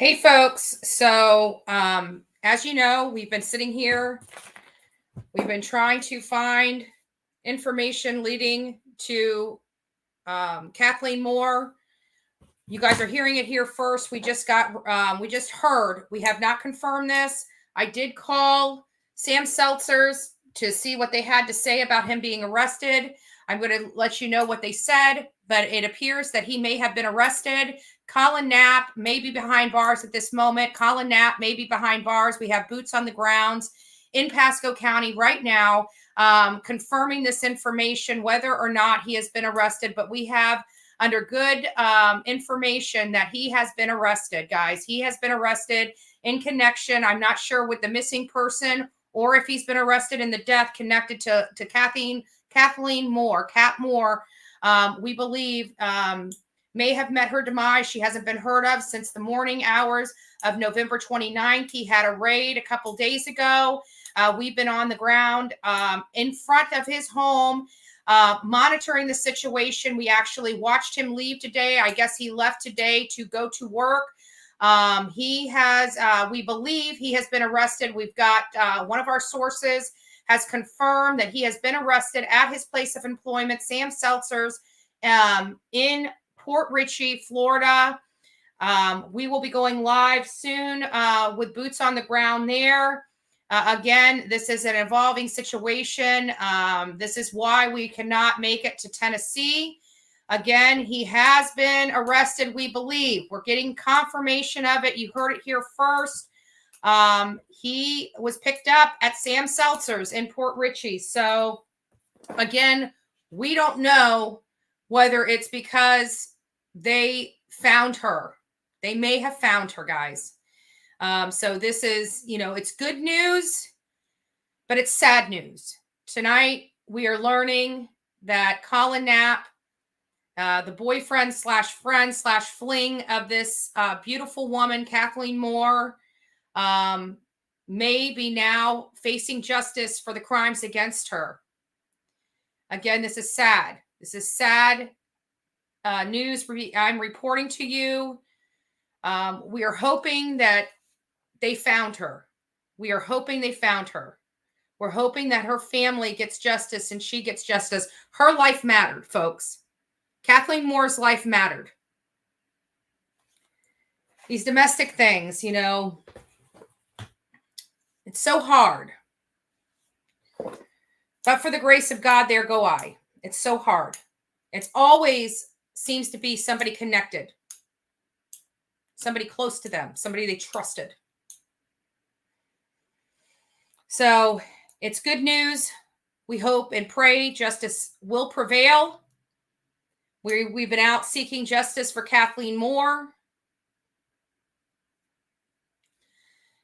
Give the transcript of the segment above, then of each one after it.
Hey folks, so as you know, we've been sitting here, we've been trying to find information leading to Kathleen Moore. You guys are hearing it here first. We just heard, we have not confirmed this. I did call Sam Seltzer's to see what they had to say about him being arrested. I'm going to let you know what they said, but it appears that he may have been arrested. Collin Knapp may be behind bars at this moment. Collin Knapp may be behind bars. We have boots on the grounds in Pasco County right now, confirming this information, whether or not he has been arrested. But we have under good information that he has been arrested, guys. He has been arrested in connection. I'm not sure with the missing person or if he's been arrested in the death connected to Kathleen Moore. Kat Moore, we believe, may have met her demise. She hasn't been heard of since the morning hours of November 29th. He had a raid a couple days ago. We've been on the ground in front of his home, monitoring the situation. We actually watched him leave today. I guess he left today to go to work. He has, we believe he has been arrested. We've got one of our sources has confirmed that he has been arrested at his place of employment, Sam Seltzer's, in Port Richey, Florida. We will be going live soon with boots on the ground there. Again, this is an evolving situation. This is why we cannot make it to Tennessee. Again, he has been arrested, we believe. We're getting confirmation of it. You heard it here first. He was picked up at Sam Seltzer's in Port Richey. So, again, we don't know whether it's because they found her. They may have found her, guys. So this is, it's good news, but it's sad news. Tonight, we are learning that Collin Knapp, the boyfriend / friend / fling of this beautiful woman, Kathleen Moore, may be now facing justice for the crimes against her. Again, this is sad. This is sad news I'm reporting to you. We are hoping that they found her. We are hoping they found her. We're hoping that her family gets justice and she gets justice. Her life mattered, folks. Kathleen Moore's life mattered. These domestic things, it's so hard. But for the grace of God, there go I. It's so hard. It's always seems to be somebody connected, somebody close to them, somebody they trusted. So it's good news. We hope and pray justice will prevail. We've been out seeking justice for Kathleen Moore.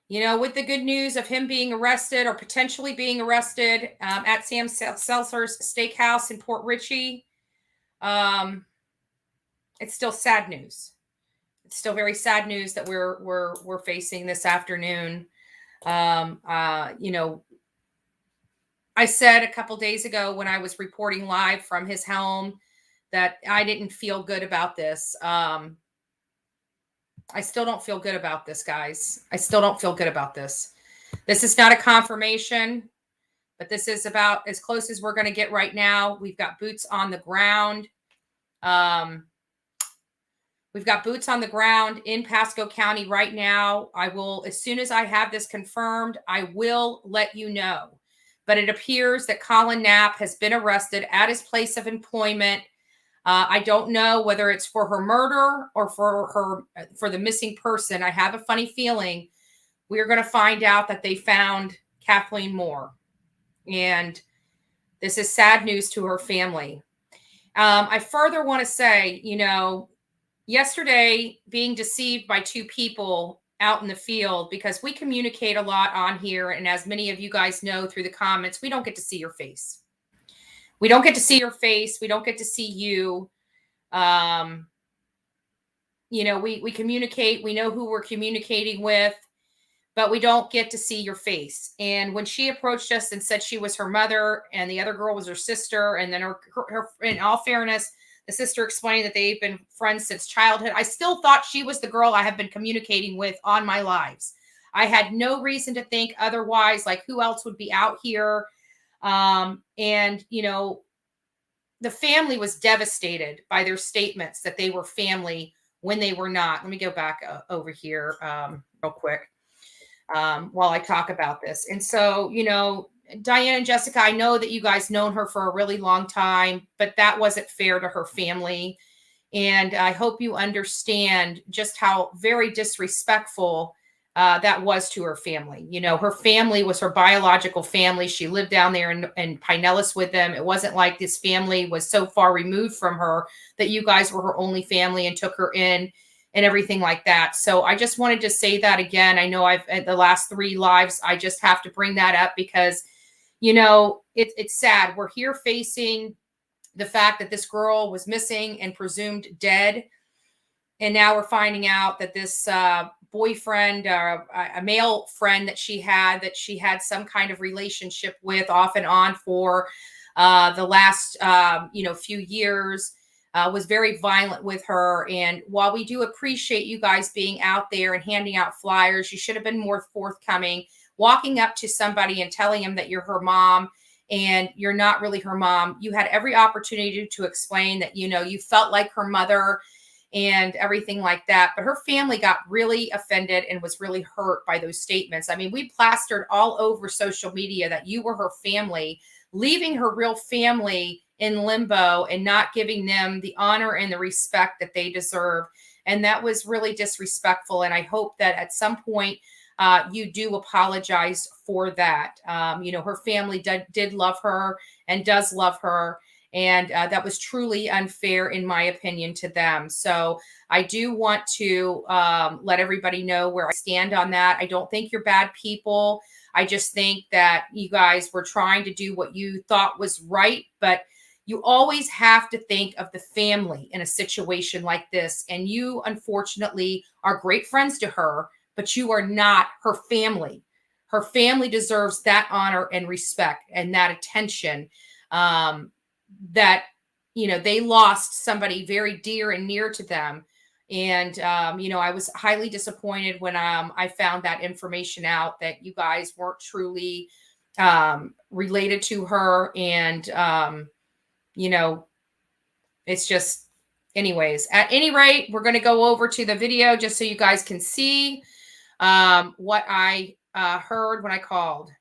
With the good news of him being arrested or potentially being arrested at Sam Seltzer's Steakhouse in Port Richey, it's still sad news. It's still very sad news that we're facing this afternoon. I said a couple days ago when I was reporting live from his home that I didn't feel good about this. I still don't feel good about this, guys. I still don't feel good about this. This is not a confirmation, but this is about as close as we're going to get right now. We've got boots on the ground. We've got boots on the ground in Pasco County right now. I will, as soon as I have this confirmed, I will let you know. But it appears that Collin Knapp has been arrested at his place of employment. I don't know whether it's for her murder or for the missing person. I have a funny feeling we're going to find out that they found Kathleen Moore. And this is sad news to her family. I further want to say, yesterday being deceived by two people out in the field, because we communicate a lot on here. And as many of you guys know through the comments, we don't get to see your face. We don't get to see your face. We don't get to see you. We communicate. We know who we're communicating with, but we don't get to see your face. And when she approached us and said she was her mother and the other girl was her sister, and then her in all fairness, The sister explained that they've been friends since childhood. I still thought she was the girl I have been communicating with on my lives. I had no reason to think otherwise. Like, who else would be out here? And, you know, the family was devastated by their statements that they were family when they were not. Let me go back over here real quick while I talk about this. And so, you know, Diane and Jessica, I know that you guys known her for a really long time, but that wasn't fair to her family. And I hope you understand just how very disrespectful that was to her family. You know, her family was her biological family. She lived down there in Pinellas with them. It wasn't like this family was so far removed from her that you guys were her only family and took her in and everything like that. So I just wanted to say that again. I know I've at the last 3 lives, I just have to bring that up because, you know, it's sad. We're here facing the fact that this girl was missing and presumed dead. And now we're finding out that this boyfriend, a male friend that she had some kind of relationship with off and on for the last, few years, was very violent with her. And while we do appreciate you guys being out there and handing out flyers, you should have been more forthcoming, walking up to somebody and telling them that you're her mom and you're not really her mom. You had every opportunity to explain that, you know, you felt like her mother and everything like that. But her family got really offended and was really hurt by those statements. I mean, we plastered all over social media that you were her family, leaving her real family in limbo and not giving them the honor and the respect that they deserve. And that was really disrespectful. And I hope that at some point you do apologize for that. Her family did love her and does love her. And that was truly unfair, in my opinion, to them. So I do want to let everybody know where I stand on that. I don't think you're bad people. I just think that you guys were trying to do what you thought was right. But you always have to think of the family in a situation like this. And you, unfortunately, are great friends to her, but you are not her family. Her family deserves that honor and respect and that attention. That, you know, they lost somebody very dear and near to them. And, I was highly disappointed when I found that information out that you guys weren't truly related to her. And, it's just, anyways, at any rate, we're going to go over to the video just so you guys can see what I heard when I called.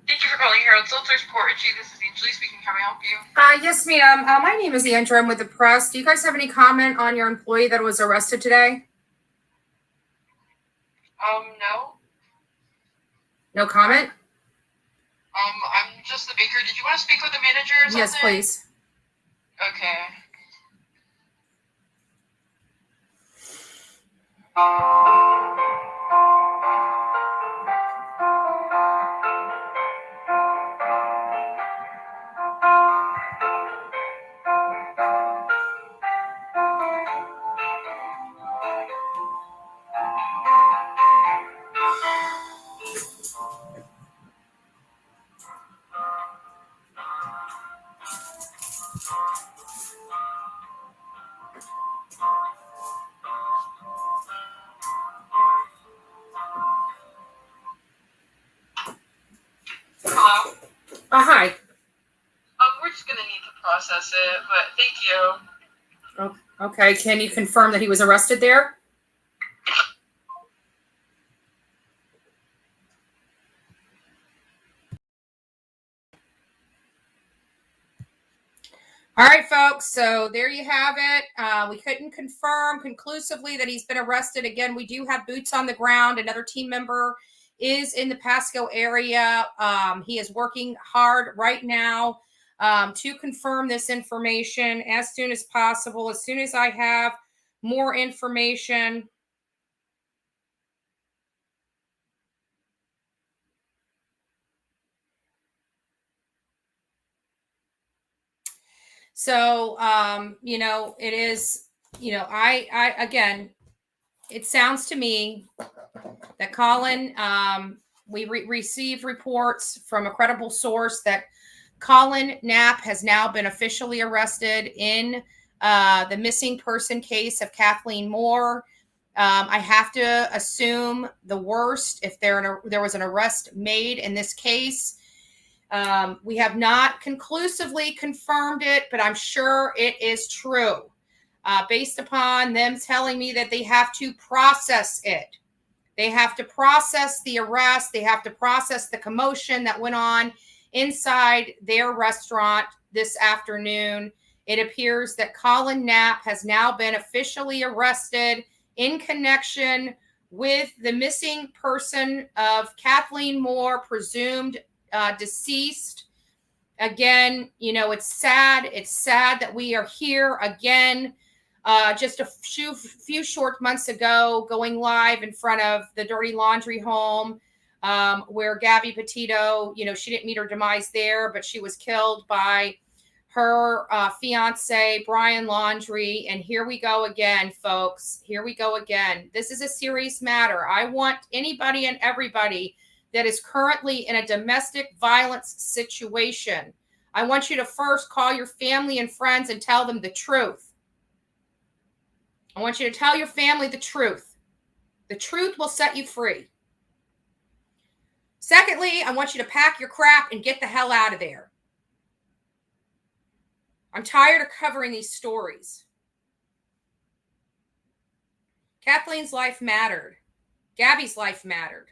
Thank you for calling Herald Seltzer Support. This is Angeli speaking. How may I help you? Yes, ma'am. My name is Andrew. I'm with the press. Do you guys have any comment on your employee that was arrested today? No. No comment? I'm just the baker. Did you want to speak with the manager or something? Yes, please. Okay. Hello? Hi. We're just going to need to process it, but thank you. Oh, okay. Can you confirm that he was arrested there? All right, folks. So there you have it. We couldn't confirm conclusively that he's been arrested. Again, we do have boots on the ground. Another team member is in the Pasco area. He is working hard right now to confirm this information as soon as possible. As soon as I have more information. So, it is, I again, it sounds to me that Colin, we received reports from a credible source that Collin Knapp has now been officially arrested in the missing person case of Kathleen Moore. I have to assume the worst if there was an arrest made in this case. We have not conclusively confirmed it, but I'm sure it is true. Based upon them telling me that they have to process it. They have to process the arrest. They have to process the commotion that went on inside their restaurant this afternoon. It appears that Collin Knapp has now been officially arrested in connection with the missing person of Kathleen Moore, presumed deceased. Again, it's sad. It's sad that we are here again. Just a few short months ago, going live in front of the Dirty Laundry home, where Gabby Petito, she didn't meet her demise there, but she was killed by her fiance, Brian Laundrie. And here we go again, folks. Here we go again. This is a serious matter. I want anybody and everybody that is currently in a domestic violence situation, I want you to first call your family and friends and tell them the truth. I want you to tell your family the truth. The truth will set you free. Secondly, I want you to pack your crap and get the hell out of there. I'm tired of covering these stories. Kathleen's life mattered. Gabby's life mattered.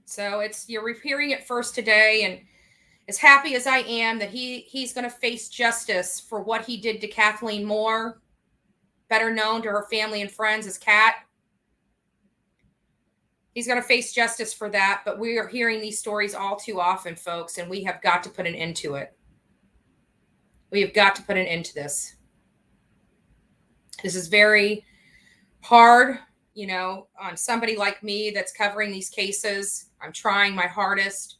So you're hearing it first today, and as happy as I am that he's going to face justice for what he did to Kathleen Moore, better known to her family and friends as Kat. He's going to face justice for that, but we are hearing these stories all too often, folks, and we have got to put an end to it. We have got to put an end to this. This is very hard, on somebody like me that's covering these cases. I'm trying my hardest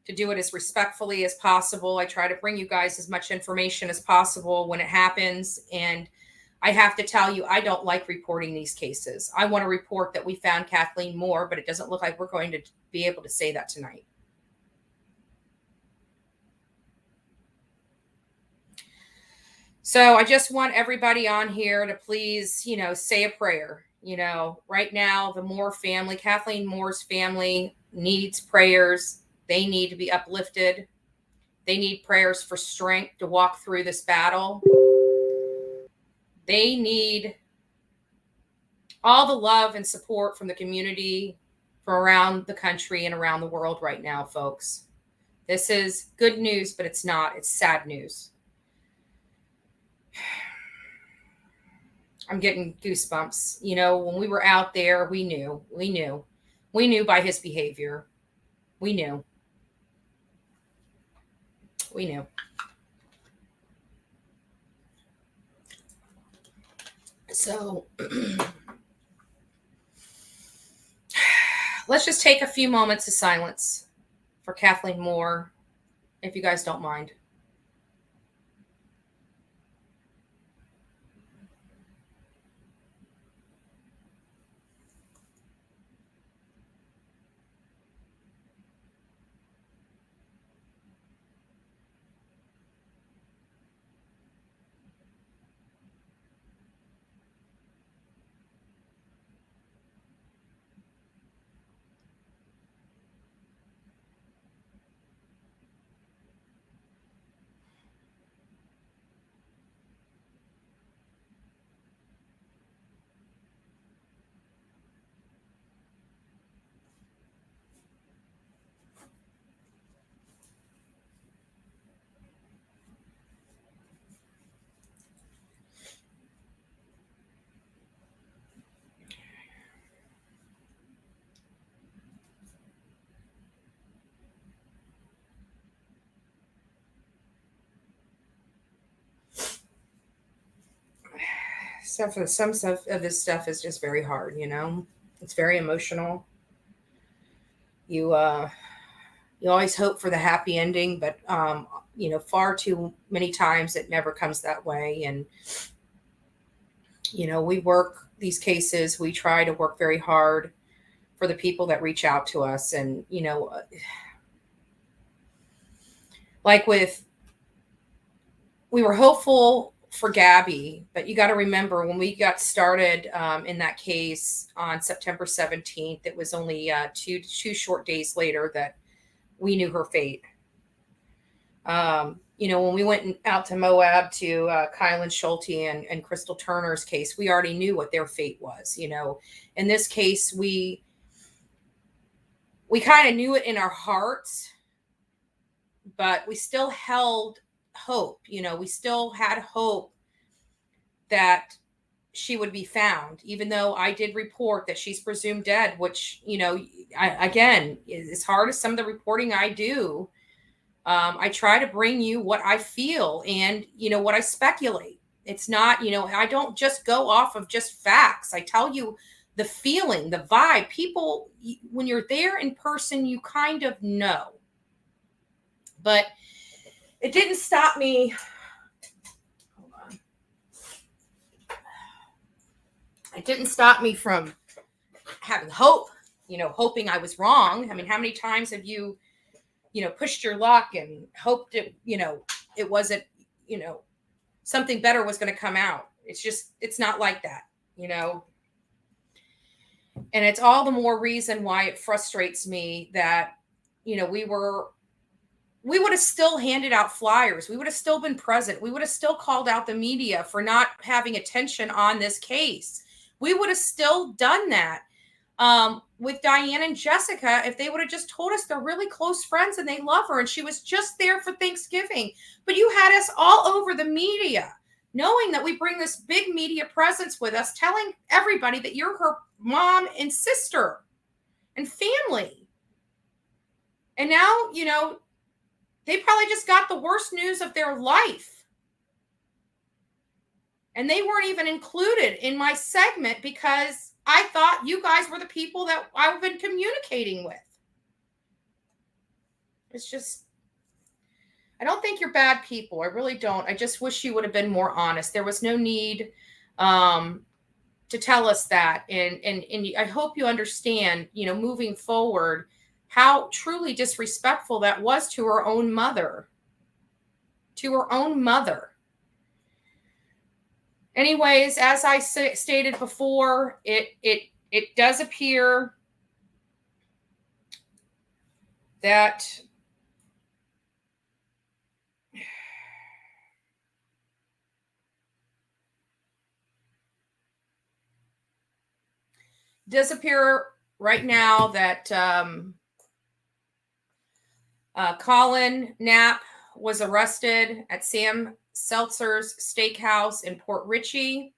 to do it as respectfully as possible. I try to bring you guys as much information as possible when it happens. And I have to tell you, I don't like reporting these cases. I want to report that we found Kathleen Moore, but it doesn't look like we're going to be able to say that tonight. So I just want everybody on here to please, say a prayer. Right now, the Moore family, Kathleen Moore's family, needs prayers. They need to be uplifted. They need prayers for strength to walk through this battle. They need all the love and support from the community from around the country and around the world right now, folks. This is good news, but it's not. It's sad news. I'm getting goosebumps. When we were out there, we knew by his behavior. We knew. So let's just take a few moments of silence for Kathleen Moore, if you guys don't mind. Some of this stuff is just very hard, It's very emotional. You always hope for the happy ending, but far too many times it never comes that way. And we work these cases. We try to work very hard for the people that reach out to us. And, like we were hopeful for Gabby, but you got to remember when we got started in that case on September 17th, it was only two short days later that we knew her fate. When we went out to Moab to Kylan Schulte and Crystal Turner's case, we already knew what their fate was. In this case, we kind of knew it in our hearts, but we still held hope. We still had hope that she would be found, even though I did report that she's presumed dead, which, again, as hard as some of the reporting I do, I try to bring you what I feel and, what I speculate. It's not, I don't just go off of just facts. I tell you the feeling, the vibe. People, when you're there in person, you kind of know. But it didn't stop me. Hold on. It didn't stop me from having hope, hoping I was wrong. I mean, how many times have you, pushed your luck and hoped it, it wasn't, something better was going to come out. It's not like that, and it's all the more reason why it frustrates me that, we would have still handed out flyers. We would have still been present. We would have still called out the media for not having attention on this case. We would have still done that with Diane and Jessica if they would have just told us they're really close friends and they love her and she was just there for Thanksgiving. But you had us all over the media, knowing that we bring this big media presence with us, telling everybody that you're her mom and sister and family. And now, they probably just got the worst news of their life. And they weren't even included in my segment because I thought you guys were the people that I've been communicating with. It's just, I don't think you're bad people. I really don't. I just wish you would have been more honest. There was no need to tell us that. And I hope you understand, moving forward, how truly disrespectful that was to her own mother. Anyways, as I stated before, it does appear that right now that Collin Knapp was arrested at Sam Seltzer's Steakhouse in Port Richey.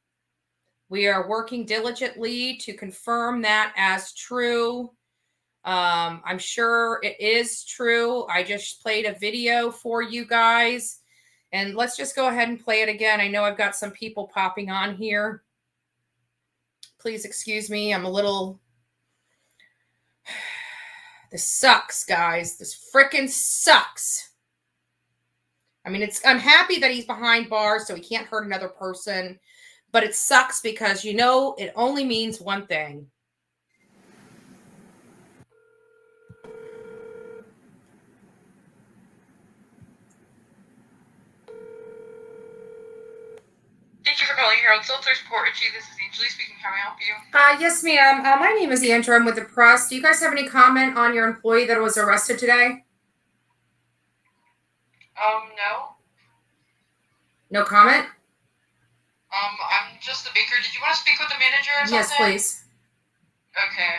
We are working diligently to confirm that as true. I'm sure it is true. I just played a video for you guys. And let's just go ahead and play it again. I know I've got some people popping on here. Please excuse me. I'm a little... This sucks, guys. This freaking sucks. I mean, I'm happy that he's behind bars so he can't hurt another person. But it sucks because, it only means one thing. Thank you for calling Harold Seltzer's Port Richey. This is Angelie speaking. How may I help you? Yes, ma'am. My name is Andrew. I'm with the press. Do you guys have any comment on your employee that was arrested today? No. No comment? I'm just the baker. Did you want to speak with the manager or something? Yes, please. Okay.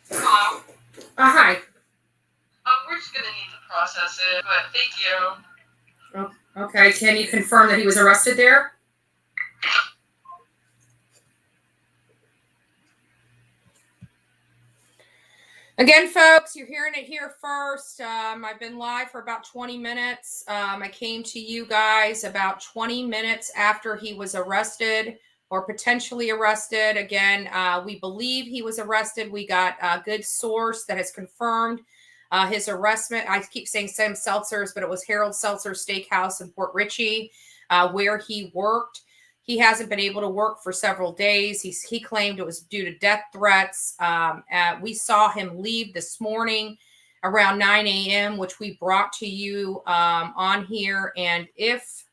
Hello? Hi. process it, but thank you. Okay, can you confirm that he was arrested there? Again, folks, you're hearing it here first. I've been live for about 20 minutes. I came to you guys about 20 minutes after he was arrested or potentially arrested. Again, we believe he was arrested. We got a good source that has confirmed his arrestment. I keep saying Sam Seltzer's, but it was Harold Seltzer Steakhouse in Port Richey, where he worked. He hasn't been able to work for several days. He claimed it was due to death threats. We saw him leave this morning around 9 a.m., which we brought to you on here. And if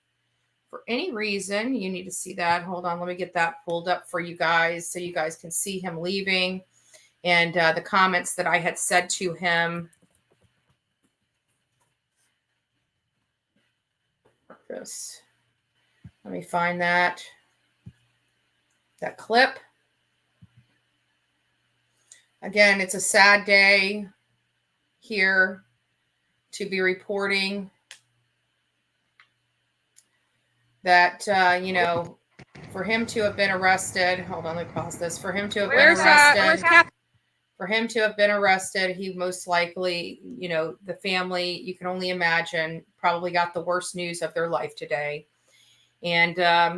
for any reason you need to see that, hold on, let me get that pulled up for you guys so you guys can see him leaving and the comments that I had said to him. Let me find that clip. Again, it's a sad day here to be reporting that, for him to have been arrested, hold on, let me pause this. For him to have been arrested, he most likely, the family, you can only imagine, probably got the worst news of their life today. And,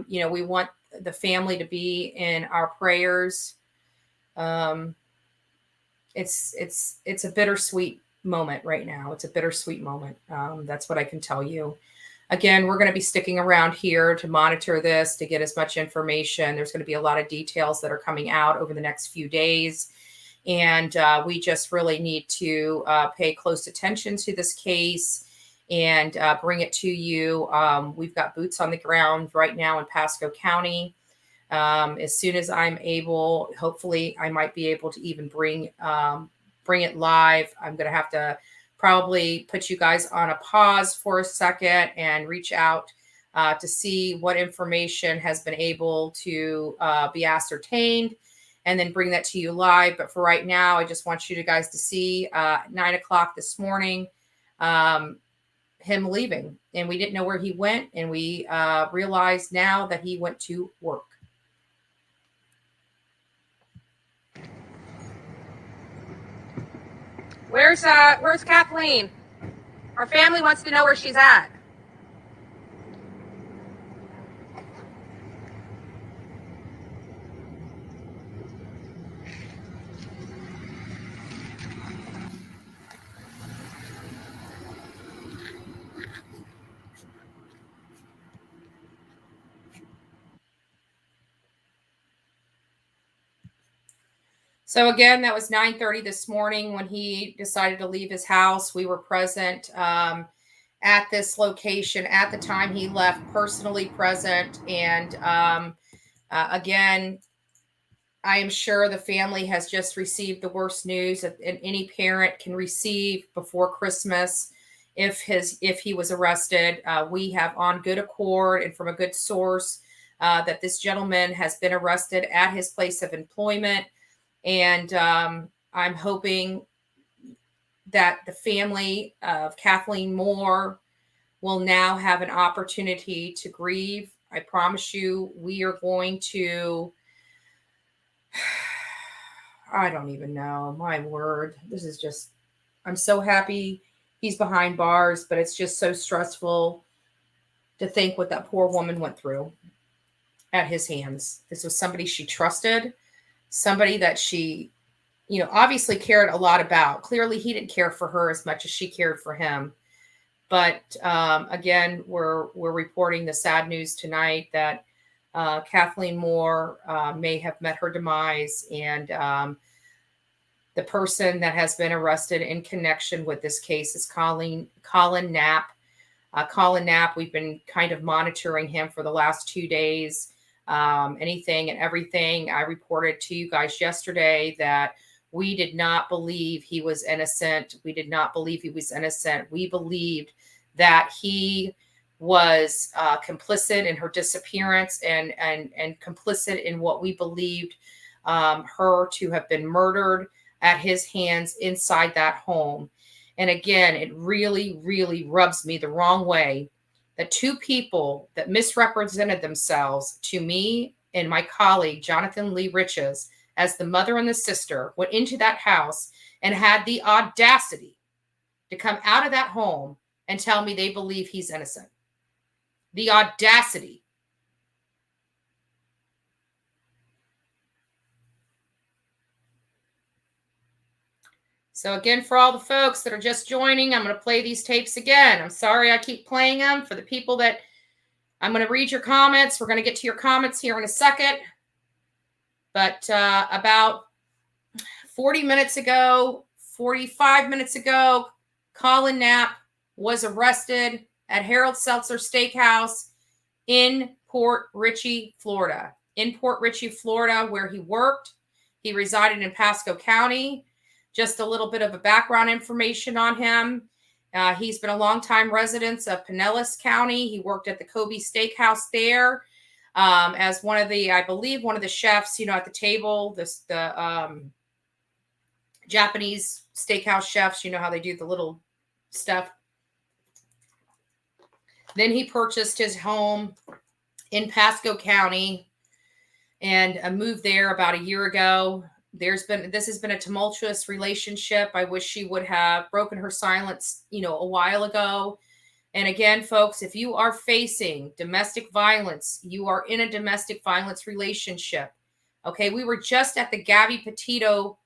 we want the family to be in our prayers. It's a bittersweet moment right now. It's a bittersweet moment. That's what I can tell you. Again, we're going to be sticking around here to monitor this, to get as much information. There's going to be a lot of details that are coming out over the next few days. And we just really need to pay close attention to this case and bring it to you. We've got boots on the ground right now in Pasco County. As soon as I'm able, hopefully I might be able to even bring it live. I'm going to have to probably put you guys on a pause for a second and reach out to see what information has been able to be ascertained and then bring that to you live. But for right now, I just want you guys to see 9 o'clock this morning, him leaving, and we didn't know where he went. And we realized now that he went to work. Where's Kathleen? Our family wants to know where she's at. So again, that was 9:30 this morning when he decided to leave his house. We were present at this location at the time he left, personally present. And again, I am sure the family has just received the worst news that any parent can receive before Christmas if he was arrested. We have on good accord and from a good source that this gentleman has been arrested at his place of employment. And I'm hoping that the family of Kathleen Moore will now have an opportunity to grieve. I promise you, we are going to, I don't even know, my word. This is just, I'm so happy he's behind bars, but it's just so stressful to think what that poor woman went through at his hands. This was somebody she trusted. Somebody that she, obviously cared a lot about. Clearly, he didn't care for her as much as she cared for him. But again, we're reporting the sad news tonight that Kathleen Moore may have met her demise, and the person that has been arrested in connection with this case is Collin Knapp. Collin Knapp, we've been kind of monitoring him for the last 2 days. Anything and everything. I reported to you guys yesterday that we did not believe he was innocent. We did not believe he was innocent. We believed that he was complicit in her disappearance and complicit in what we believed her to have been murdered at his hands inside that home. And again, it really, really rubs me the wrong way that two people that misrepresented themselves to me and my colleague, Jonathan Lee Riches, as the mother and the sister, went into that house and had the audacity to come out of that home and tell me they believe he's innocent. The audacity. So again, for all the folks that are just joining, I'm going to play these tapes again. I'm sorry I keep playing them. For the people that I'm going to read your comments. We're going to get to your comments here in a second. But about 40 minutes ago, 45 minutes ago, Collin Knapp was arrested at Harold Seltzer Steakhouse in Port Richey, Florida. In Port Richey, Florida, where he worked. He resided in Pasco County. Just a little bit of a background information on him. He's been a longtime resident of Pinellas County. He worked at the Kobe Steakhouse there as one of the, I believe, one of the chefs, you know, at the table, the Japanese steakhouse chefs, you know how they do the little stuff. Then he purchased his home in Pasco County and moved there about a year ago. This has been a tumultuous relationship. I wish she would have broken her silence, you know, a while ago. And again, folks, if you are facing domestic violence, you are in a domestic violence relationship. Okay, we were just at the Gabby Petito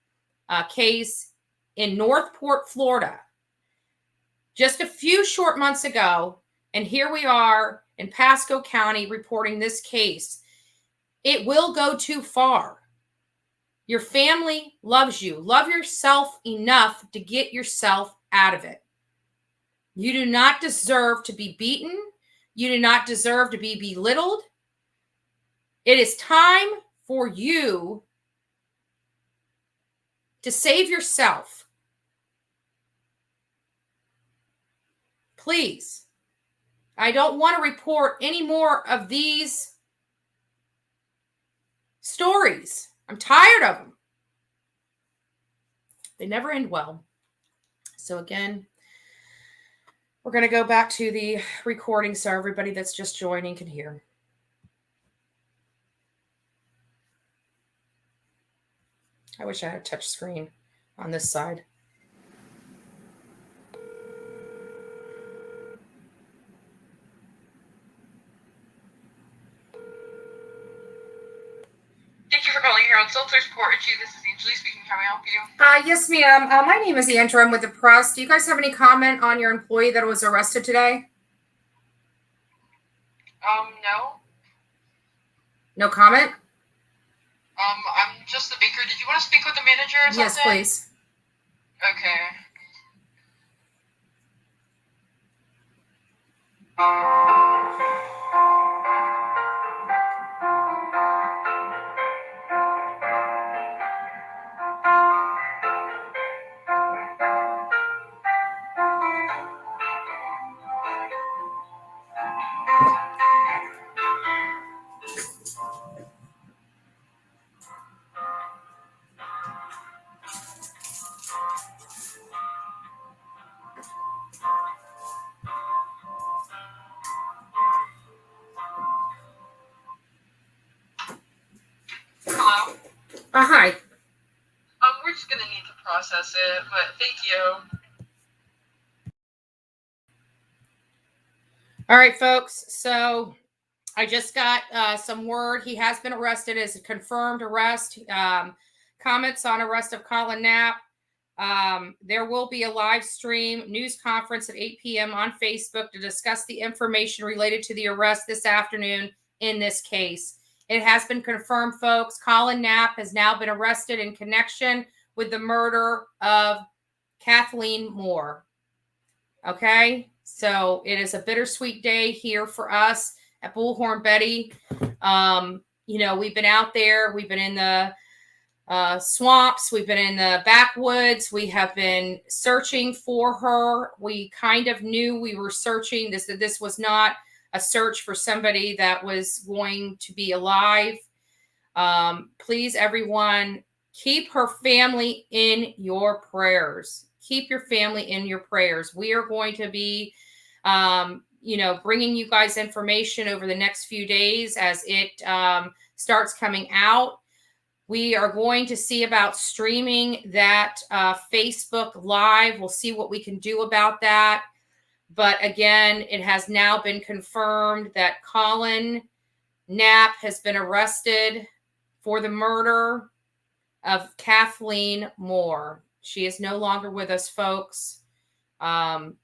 case in Northport, Florida, just a few short months ago. And here we are in Pasco County reporting this case. It will go too far. Your family loves you. Love yourself enough to get yourself out of it. You do not deserve to be beaten. You do not deserve to be belittled. It is time for you to save yourself. Please. I don't want to report any more of these stories. I'm tired of them. They never end well. So again, we're going to go back to the recording so everybody that's just joining can hear. I wish I had a touch screen on this side. Thank you for calling Harold Seltzer's Port Richey. This is Angelie speaking. How may I help you? Yes, ma'am. My name is Andrew. I'm with the press. Do you guys have any comment on your employee that was arrested today? No. No comment? I'm just the baker. Did you want to speak with the manager or something? Yes, please. Okay. Hello? Hi. We're just going to need to process it, but thank you. All right, folks. So I just got some word. He has been arrested as a confirmed arrest. Comments on arrest of Collin Knapp. There will be a live stream news conference at 8 p.m. on Facebook to discuss the information related to the arrest this afternoon in this case. It has been confirmed, folks. Collin Knapp has now been arrested in connection with the murder of Kathleen Moore. Okay, so it is a bittersweet day here for us at Bullhorn Betty. You know, we've been out there. We've been in the swamps. We've been in the backwoods. We have been searching for her. We kind of knew we were searching. This was not a search for somebody that was going to be alive. Please, everyone, Keep her family in your prayers. Keep your family in your prayers. We are going to be, bringing you guys information over the next few days as it starts coming out. We are going to see about streaming that Facebook Live. We'll see what we can do about that. But again, it has now been confirmed that Collin Knapp has been arrested for the murder of Kathleen Moore. She is no longer with us, folks. I'm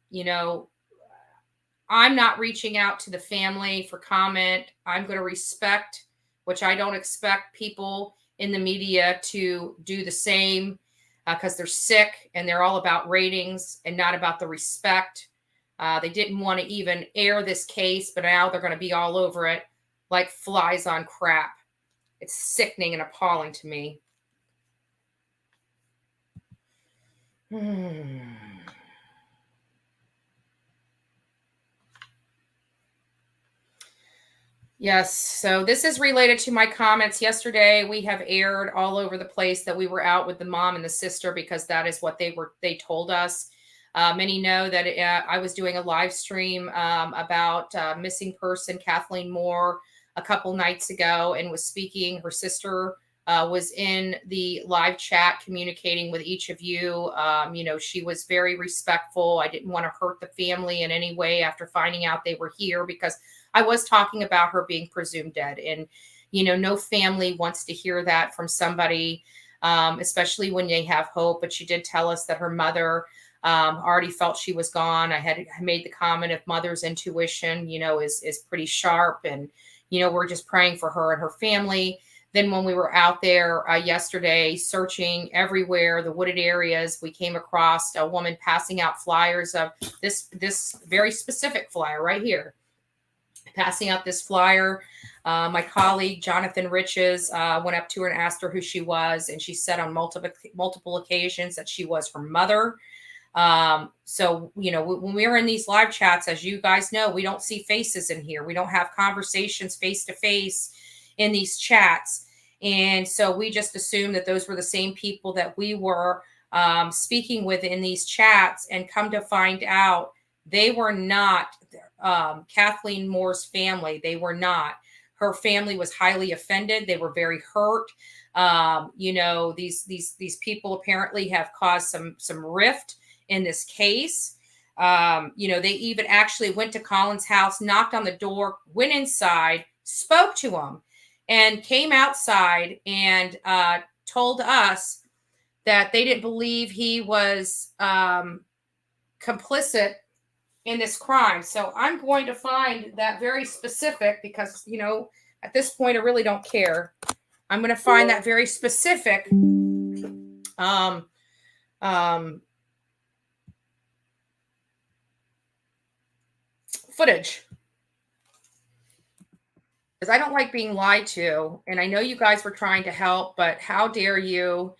not reaching out to the family for comment. I'm going to respect, which I don't expect people in the media to do the same, because they're sick and they're all about ratings and not about the respect. They didn't want to even air this case, but now they're going to be all over it like flies on crap. It's sickening and appalling to me. Yes, so this is related to my comments yesterday. We have aired all over the place that we were out with the mom and the sister because that is what they told us. Many know that I was doing a live stream about missing person Kathleen Moore a couple nights ago and was speaking. Her sister was in the live chat communicating with each of you. She was very respectful. I didn't want to hurt the family in any way after finding out they were here, because I was talking about her being presumed dead. And, no family wants to hear that from somebody, especially when they have hope. But she did tell us that her mother already felt she was gone. I made the comment of mother's intuition, is pretty sharp. And, we're just praying for her and her family. Then when we were out there yesterday searching everywhere, the wooded areas, we came across a woman passing out flyers of this very specific flyer right here. Passing out this flyer. My colleague, Jonathan Riches, went up to her and asked her who she was. And she said on multiple occasions that she was her mother. So, when we are in these live chats, as you guys know, we don't see faces in here. We don't have conversations face to face in these chats. And so we just assumed that those were the same people that we were speaking with in these chats, and come to find out they were not Kathleen Moore's family. They were not. Her family was highly offended. They were very hurt. These people apparently have caused some rift in this case. They even actually went to Colin's house, knocked on the door, went inside, spoke to him, and came outside and told us that they didn't believe he was complicit in this crime. So I'm going to find that very specific, because, at this point, I really don't care. I'm going to find that very specific footage, because I don't like being lied to. And I know you guys were trying to help, but how dare you?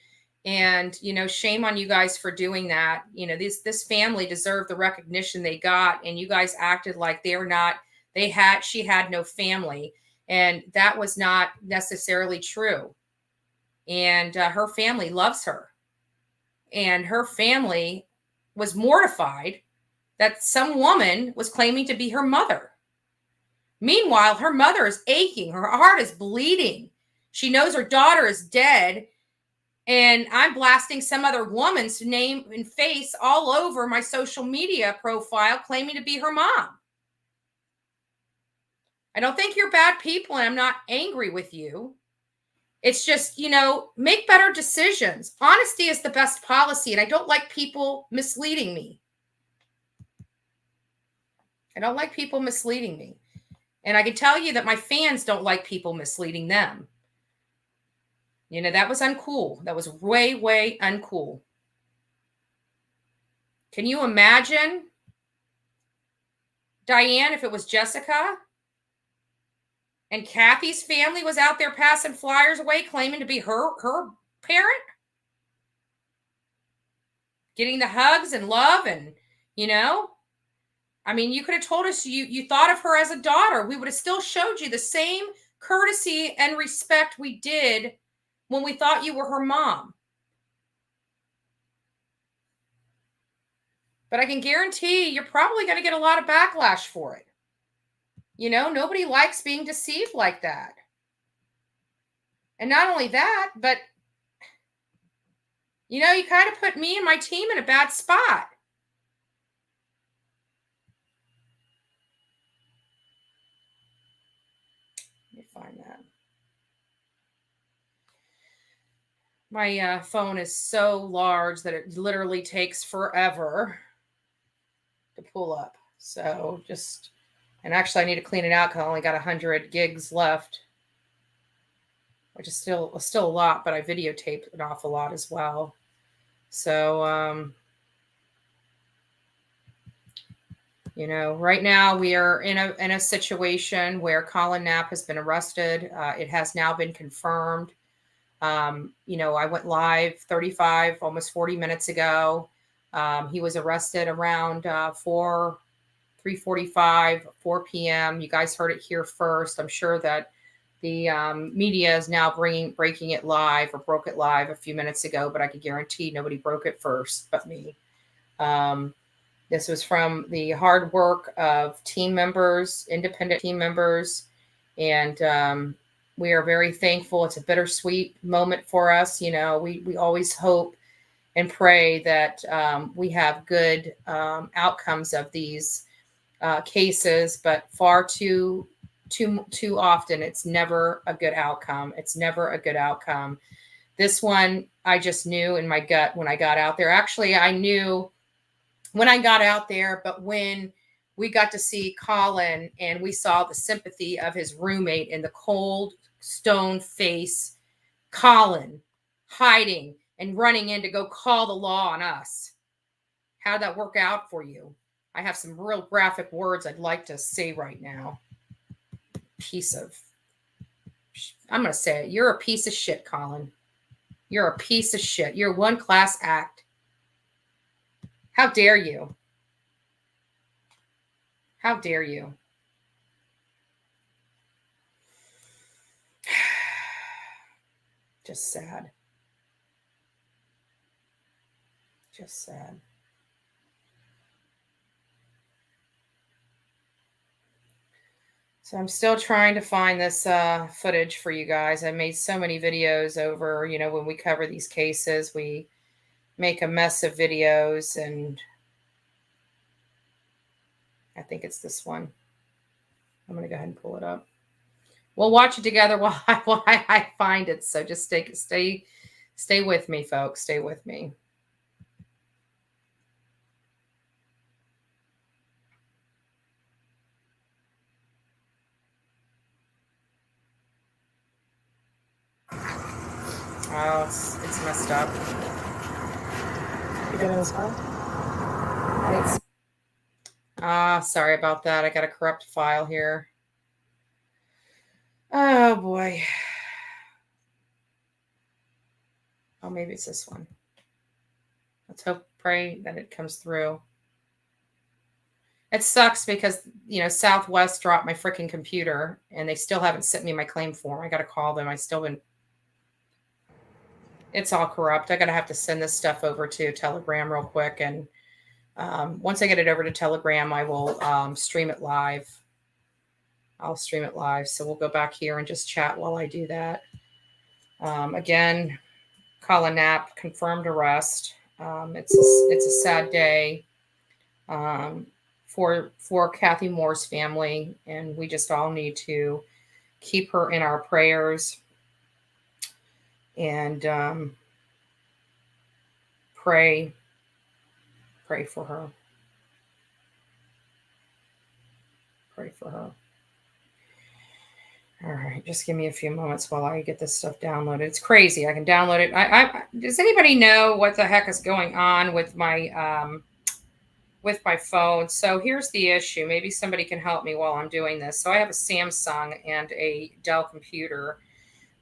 And, shame on you guys for doing that. This family deserved the recognition they got, and you guys acted like she had no family. And that was not necessarily true. And her family loves her. And her family was mortified that some woman was claiming to be her mother. Meanwhile, her mother is aching. Her heart is bleeding. She knows her daughter is dead. And I'm blasting some other woman's name and face all over my social media profile, claiming to be her mom. I don't think you're bad people, and I'm not angry with you. It's just, make better decisions. Honesty is the best policy, and I don't like people misleading me. And I can tell you that my fans don't like people misleading them. That was uncool. That was way, way uncool. Can you imagine, Diane, if it was Jessica and Kathy's family was out there passing flyers away claiming to be her parent? Getting the hugs and love and, you could have told us you thought of her as a daughter. We would have still showed you the same courtesy and respect we did when we thought you were her mom. But I can guarantee you're probably going to get a lot of backlash for it. You know, nobody likes being deceived like that. And not only that, but, you know, you kind of put me and my team in a bad spot. Let me find that. My phone is so large that it literally takes forever to pull up. So just, and actually I need to clean it out because I only got 100 gigs left, which is still a lot, but I videotaped an awful lot as well. So, you know, right now we are in a situation where Collin Knapp has been arrested. It has now been confirmed. You know, I went live 35, almost 40 minutes ago. He was arrested around 3:45, 4 p.m. You guys heard it here first. I'm sure that the media is now breaking it live, or broke it live a few minutes ago, but I can guarantee nobody broke it first but me. This was from the hard work of team members, independent team members, and we are very thankful. It's a bittersweet moment for us. You know, we always hope and pray that we have good outcomes of these cases, but far too often it's never a good outcome. It's never a good outcome. This one, I just knew in my gut when I got out there. Actually, I knew when I got out there, but when we got to see Colin and we saw the sympathy of his roommate in the cold stone face, Colin hiding and running in to go call the law on us. How'd that work out for you? I have some real graphic words I'd like to say right now. I'm going to say it. You're a piece of shit, Colin. You're a piece of shit. You're one class act. How dare you? How dare you? Just sad. Just sad. So I'm still trying to find this footage for you guys. I made so many videos over, you know, when we cover these cases, we make a mess of videos, and I think it's this one. I'm going to go ahead and pull it up. We'll watch it together while I find it. So just stay with me, folks. Stay with me. Oh, it's messed up. You getting this file? Sorry about that. I got a corrupt file here. Oh boy. Oh, maybe it's this one. Let's pray that it comes through. It sucks because, you know, Southwest dropped my freaking computer and they still haven't sent me my claim form. I got to call them. It's all corrupt. I got to have to send this stuff over to Telegram real quick. And once I get it over to Telegram, I will stream it live. I'll stream it live. So we'll go back here and just chat while I do that. Again, Collin Knapp, confirmed arrest. It's a sad day for Kathy Moore's family, and we just all need to keep her in our prayers and pray for her. Pray for her. All right, just give me a few moments while I get this stuff downloaded. It's crazy. I can download it. Does anybody know what the heck is going on with my phone? So here's the issue. Maybe somebody can help me while I'm doing this. So I have a Samsung and a Dell computer,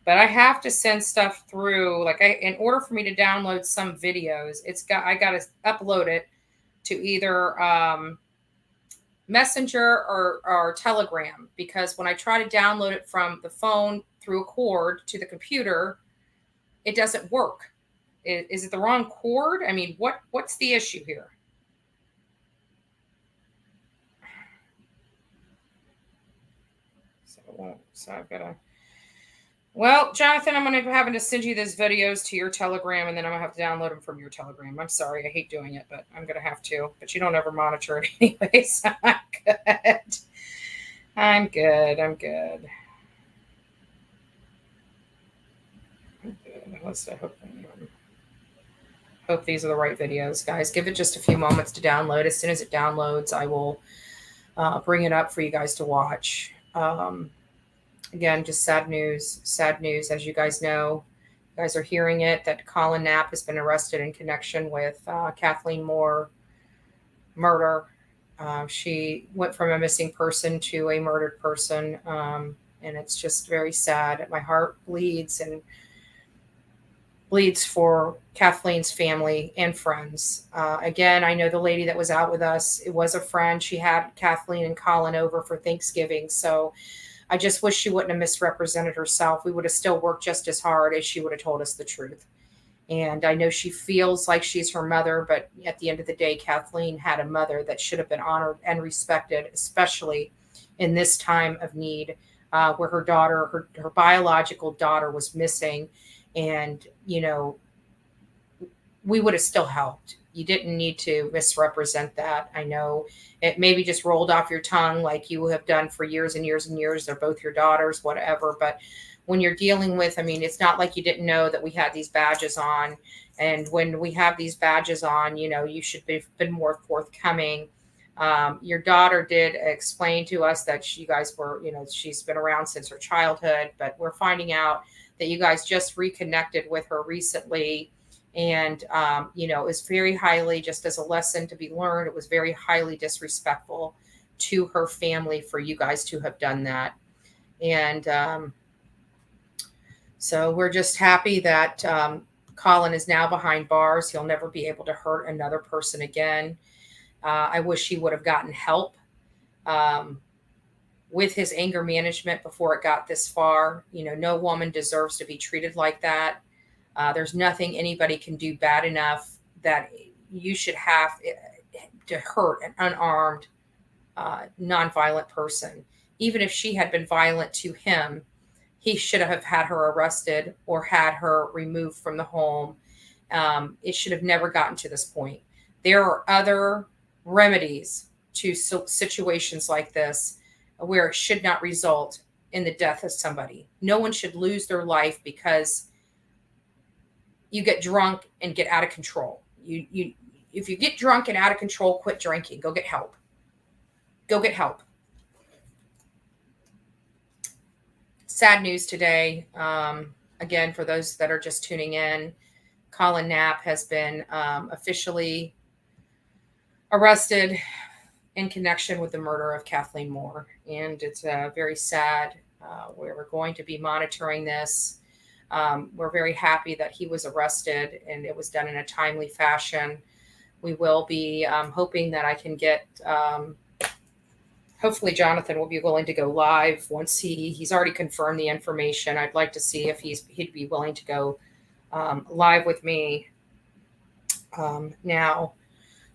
but I have to send stuff through. In order for me to download some videos, I got to upload it to either Messenger or Telegram, because when I try to download it from the phone through a cord to the computer, it doesn't work. Is it the wrong cord? I mean, what's the issue here? So I've got to. Well, Jonathan, I'm going to be having to send you those videos to your Telegram, and then I'm going to have to download them from your Telegram. I'm sorry. I hate doing it, but I'm going to have to. But you don't ever monitor it anyway, so I'm good. I'm good. I'm good. I'm good. Let's hope these are the right videos, guys. Give it just a few moments to download. As soon as it downloads, I will bring it up for you guys to watch. Again, just sad news, as you guys know. You guys are hearing it, that Collin Knapp has been arrested in connection with Kathleen Moore murder. She went from a missing person to a murdered person, and it's just very sad. My heart bleeds for Kathleen's family and friends. Again, I know the lady that was out with us, it was a friend. She had Kathleen and Colin over for Thanksgiving, so I just wish she wouldn't have misrepresented herself. We would have still worked just as hard as she would have told us the truth. And I know she feels like she's her mother, but at the end of the day, Kathleen had a mother that should have been honored and respected, especially in this time of need, where her daughter, her biological daughter, was missing. And, you know, we would have still helped. You didn't need to misrepresent that. I know it maybe just rolled off your tongue like you have done for years and years and years. They're both your daughters, whatever. But when you're dealing with, I mean, it's not like you didn't know that we had these badges on. And when we have these badges on, you know, you should have been more forthcoming. Your daughter did explain to us that you guys were, you know, she's been around since her childhood, but we're finding out that you guys just reconnected with her recently. And, you know, it was very highly, just as a lesson to be learned, it was very highly disrespectful to her family for you guys to have done that. And so we're just happy that Colin is now behind bars. He'll never be able to hurt another person again. I wish he would have gotten help with his anger management before it got this far. You know, no woman deserves to be treated like that. There's nothing anybody can do bad enough that you should have to hurt an unarmed, nonviolent person. Even if she had been violent to him, he should have had her arrested or had her removed from the home. It should have never gotten to this point. There are other remedies to situations like this where it should not result in the death of somebody. No one should lose their life because you get drunk and get out of control. If you get drunk and out of control, quit drinking. Go get help. Go get help. Sad news today. Again, for those that are just tuning in, Collin Knapp has been officially arrested in connection with the murder of Kathleen Moore. And it's very sad. We're going to be monitoring this. We're very happy that he was arrested and it was done in a timely fashion. We will be hoping that I can get, hopefully Jonathan will be willing to go live once he's already confirmed the information. I'd like to see if he'd be willing to go live with me. Now,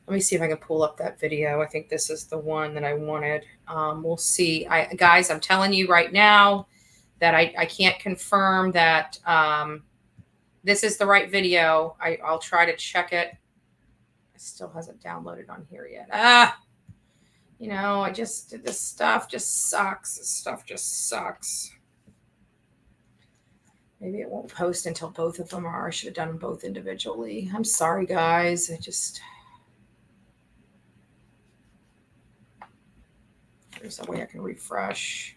let me see if I can pull up that video. I think this is the one that I wanted. We'll see. Guys, I'm telling you right now that I can't confirm that this is the right video. I'll try to check it. It still hasn't downloaded on here yet. You know, this stuff just sucks. This stuff just sucks. Maybe it won't post until both of them are. I should have done them both individually. I'm sorry, guys. There's a way I can refresh.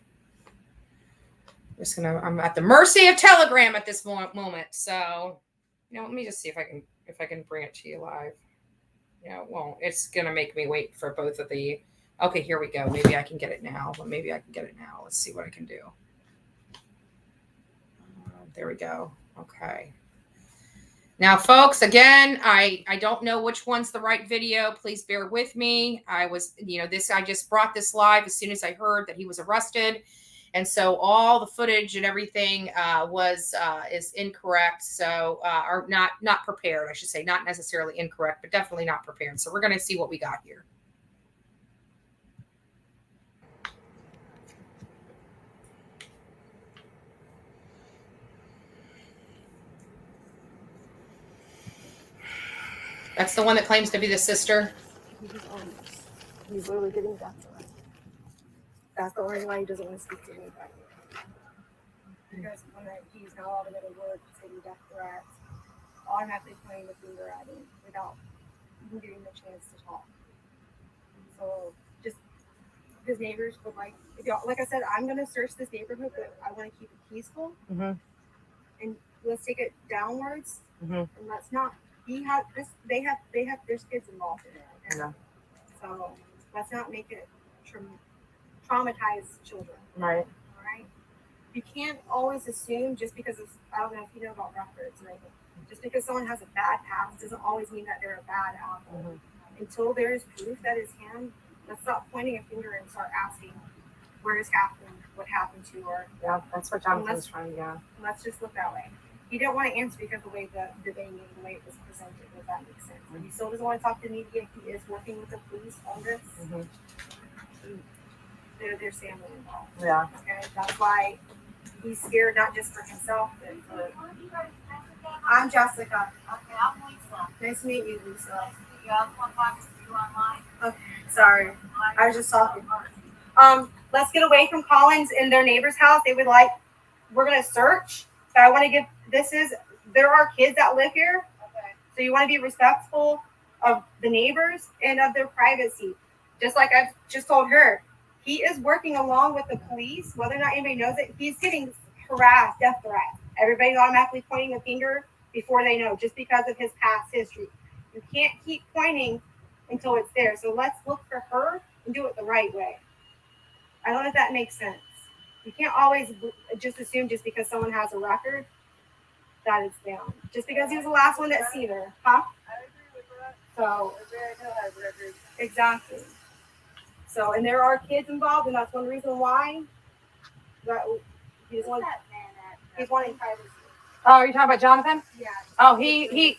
I'm at the mercy of Telegram at this moment. So, you know, let me just see if I can bring it to you live. No, it won't. It's gonna make me wait for both of the. Okay, here we go. Maybe I can get it now. Let's see what I can do. There we go. Okay. Now, folks, again, I don't know which one's the right video. Please bear with me. I just brought this live as soon as I heard that he was arrested. And so all the footage and everything is incorrect. So or not prepared, I should say, not necessarily incorrect, but definitely not prepared. So we're going to see what we got here. That's the one that claims to be the sister. He's literally getting death threats. That's the only why he doesn't want to speak to anybody. Because when he's not allowed to go to work, he's getting death threats, automatically pointing the finger at him without even giving him a chance to talk. So just his neighbors would like, if y'all, like I said, I'm gonna search this neighborhood, but I want to keep it peaceful. Mm-hmm. And let's take it downwards. Mm-hmm. And let's not. He have this. They have. There's kids involved in it. Yeah. So let's not make it traumatize children. Right. All right. You can't always assume just because of, I don't know if you know about records or anything. Just because someone has a bad past doesn't always mean that they're a bad apple. Mm-hmm. Until there is proof that it's him, let's stop pointing a finger and start asking, where is Kathleen? What happened to her? Yeah, that's what Jonathan was trying to do. Let's just look that way. He didn't want to answer because of the way the banging, the way it was presented, if that makes sense. Mm-hmm. He still doesn't want to talk to the media. He is working with the police on this. Mm-hmm. There's family involved. Yeah. Okay, that's why he's scared, not just for himself, but for. I'm Jessica. Okay, I'm Lisa. Nice to meet you, Lisa. Yeah, I was one box to you online. Okay, sorry. I was just talking. Let's get away from Collins in their neighbor's house. We're gonna search. So I want to give. There are kids that live here. Okay. So you want to be respectful of the neighbors and of their privacy. Just like I've just told her, he is working along with the police, whether or not anybody knows it. He's getting harassed, death threats. Everybody's automatically pointing a finger before they know, just because of his past history. You can't keep pointing until it's there. So let's look for her and do it the right way. I don't know if that makes sense. You can't always just assume just because someone has a record that it's them. Just because he was the last one that seen her. Huh? I agree with that. So, I know I've record. exactly. So, and there are kids involved, and that's one reason why that he's wanting privacy. Oh, you're talking about Jonathan? Yeah. Oh, he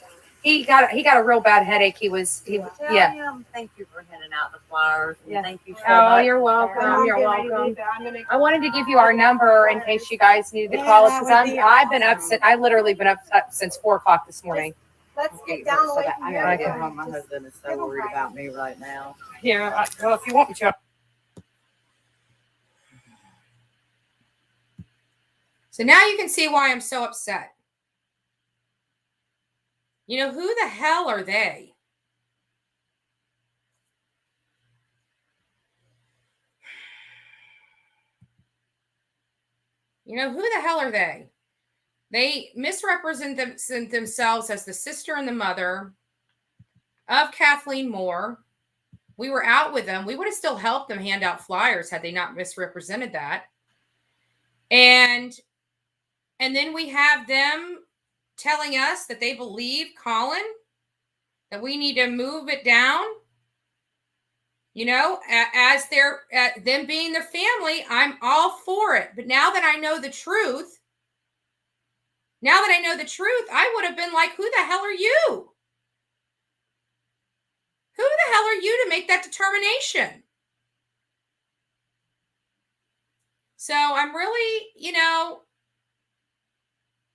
got a real bad headache. Yeah. Thank you for handing out the flowers. Yeah. Thank you so Oh, much. you're welcome. I'm You're getting ready to welcome. leave it. I wanted to give you our number in case you guys needed to call us because I've been up since I literally been up since 4:00 this morning. Let's get down away from I here. gotta get home. My husband is so worried about me right now. Yeah. Well, if you want me to. So now you can see why I'm so upset. You know, who the hell are they? You know, who the hell are they? They misrepresent themselves as the sister and the mother of Kathleen Moore. We were out with them. We would have still helped them hand out flyers had they not misrepresented that. And then we have them telling us that they believe Colin, that we need to move it down. You know, as them being their family, I'm all for it. But now that I know the truth, I would have been like, who the hell are you? Who the hell are you to make that determination? So I'm really, you know,